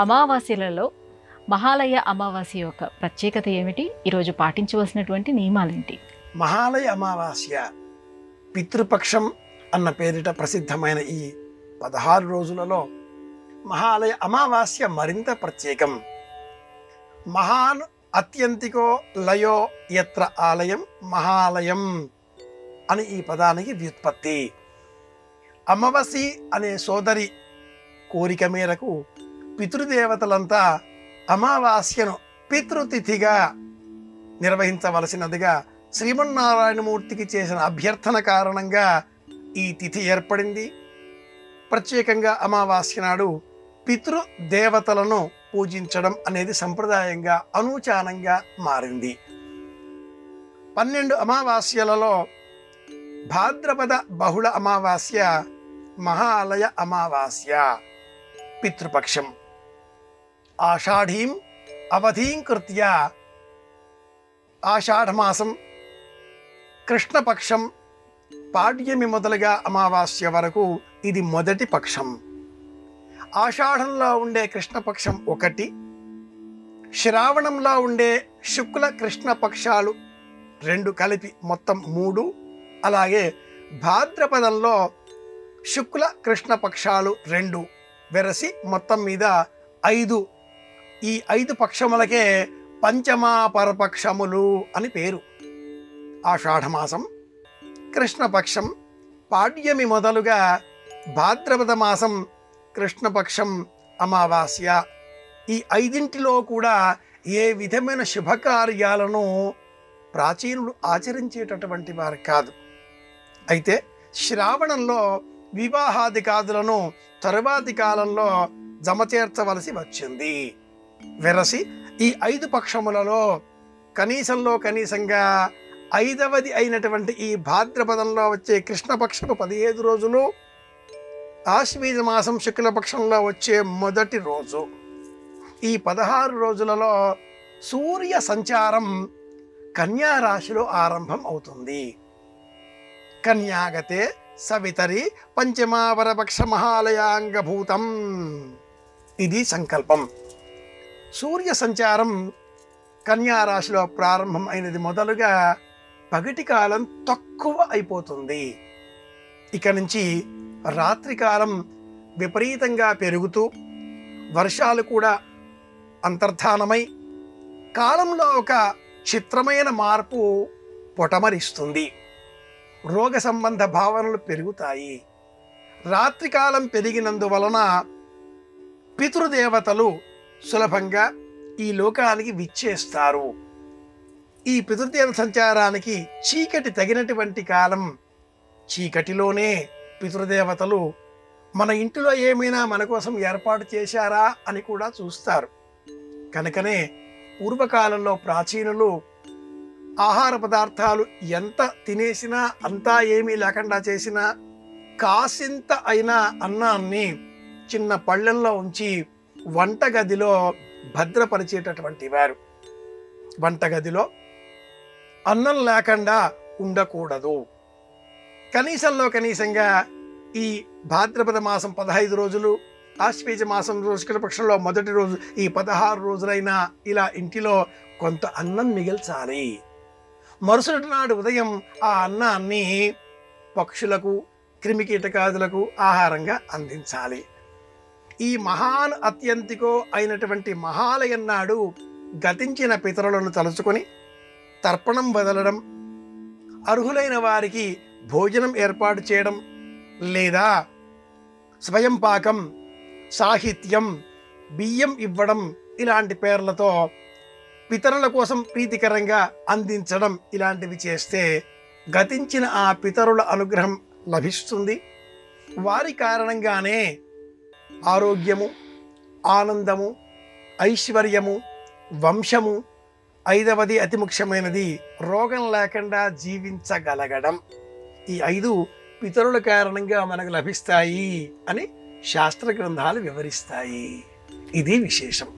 అమావాస్యలలో మహాలయ అమావాస్య యొక్క ప్రత్యేకత ఏమిటి? ఈరోజు పాటించవలసినటువంటి నియమాలేంటి? మహాలయ అమావాస్య పితృపక్షం అన్న పేరిట ప్రసిద్ధమైన ఈ 16 రోజులలో మహాలయ అమావాస్య మరింత ప్రత్యేకం. మహాన్ అత్యంతికో లయో యత్ర ఆలయం మహాలయం అని ఈ పదానికి వ్యుత్పత్తి. అమావాసి అనే సోదరి కోరిక మేరకు పితృదేవతలంతా అమావాస్యను పితృతిథిగా నిర్వహించవలసినదిగా శ్రీమన్నారాయణమూర్తికి చేసిన అభ్యర్థన కారణంగా ఈ తిథి ఏర్పడింది. ప్రత్యేకంగా అమావాస్య నాడు పితృదేవతలను పూజించడం అనేది సంప్రదాయంగా అనూచానంగా మారింది. 12 అమావాస్యలలో భాద్రపద బహుళ అమావాస్య మహాలయ అమావాస్య పితృపక్షం. ఆషాఢీం అవధీం కృత్య ఆషాఢమాసం కృష్ణపక్షం పాడ్యమి మొదలుగా అమావాస్య వరకు ఇది మొదటి పక్షం. ఆషాఢంలో ఉండే కృష్ణపక్షం 1, శ్రావణంలో ఉండే శుక్ల కృష్ణ పక్షాలు 2 కలిపి మొత్తం 3, అలాగే భాద్రపదంలో శుక్ల కృష్ణ పక్షాలు 2 వెరసి మొత్తం మీద 5. ఈ 5 పక్షములకే పంచమాపరపక్షములు అని పేరు. ఆషాఢమాసం, కృష్ణపక్షం, పాడ్యమి మొదలుగా భాద్రపద మాసం, కృష్ణపక్షం, అమావాస్య ఈ 5 కూడా ఏ విధమైన శుభకార్యాలను ప్రాచీనులు ఆచరించేటటువంటి వారు కాదు. అయితే శ్రావణంలో వివాహాదికాదులను తరువాతి కాలంలో జమచేర్చవలసి వచ్చింది. వెరసి ఈ 5 పక్షములలో కనీసంగా 5వది అయినటువంటి ఈ భాద్రపదంలో వచ్చే కృష్ణపక్షము 15 రోజులు, ఆశ్వీజ మాసం శుక్లపక్షంలో వచ్చే మొదటి రోజు, ఈ 16 రోజులలో సూర్య సంచారం కన్యా రాశిలో ఆరంభం అవుతుంది. కన్యాగతే సవితరి పంచమావరపక్ష మహాలయాంగభూతం ఇది సంకల్పం. సూర్య సంచారం కన్యా రాశిలో ప్రారంభం అయినది మొదలుగా పగటి కాలం తక్కువ అయిపోతుంది. ఇక నుంచి రాత్రికాలం విపరీతంగా పెరుగుతూ వర్షాలు కూడా అంతర్ధానమై కాలంలో ఒక చిత్రమైన మార్పు పొటమరిస్తుంది. రోగ సంబంధ భావనలు పెరుగుతాయి. రాత్రికాలం పెరిగినందువలన పితృదేవతలు సులభంగా ఈ లోకానికి విచ్చేస్తారు. ఈ పితృదేవత సంచారానికి చీకటి తగినటువంటి కాలం. చీకటిలోనే పితృదేవతలు మన ఇంటిలో ఏమైనా మన కోసం ఏర్పాటు చేశారా అని కూడా చూస్తారు. కనుకనే పూర్వకాలంలో ప్రాచీనులు ఆహార పదార్థాలు ఎంత తినేసినా, అంతా ఏమీ లేకుండా చేసినా, కాసింత అయినా అన్నాన్ని చిన్న పళ్ళెంలో ఉంచి వంటగదిలో భద్రపరిచేటటువంటి వారు. వంటగదిలో అన్నం లేకుండా ఉండకూడదు. కనీసంగా ఈ భాద్రపద మాసం 15 రోజులు, ఆశ్వీజ మాసం శుక్లపక్షంలో మొదటి రోజు ఈ 16 రోజులైనా ఇలా ఇంటిలో కొంత అన్నం మిగిల్చాలి. మరుసటి నాడు ఉదయం ఆ అన్నాన్ని పక్షులకు, క్రిమికీటకాదులకు ఆహారంగా అందించాలి. ఈ మహాన్ అత్యంతికో అయినటువంటి మహాలయం నాడు గతించిన పితరులను తలుచుకొని తర్పణం వదలడం, అర్హులైన వారికి భోజనం ఏర్పాటు చేయడం, లేదా స్వయం పాకం, సాహిత్యం, బియ్యం ఇవ్వడం ఇలాంటి పేర్లతో పితరుల కోసం ప్రీతికరంగా అందించడం ఇలాంటివి చేస్తే గతించిన ఆ పితరుల అనుగ్రహం లభిస్తుంది. వారి కారణంగానే ఆరోగ్యము, ఆనందము, ఐశ్వర్యము, వంశము, 5వది అతి ముఖ్యమైనది రోగం లేకుండా జీవించగలగడం. ఈ 5 పితరుల కారణంగా మనకు లభిస్తాయి అని శాస్త్ర గ్రంథాలు వివరిస్తాయి. ఇది విశేషం.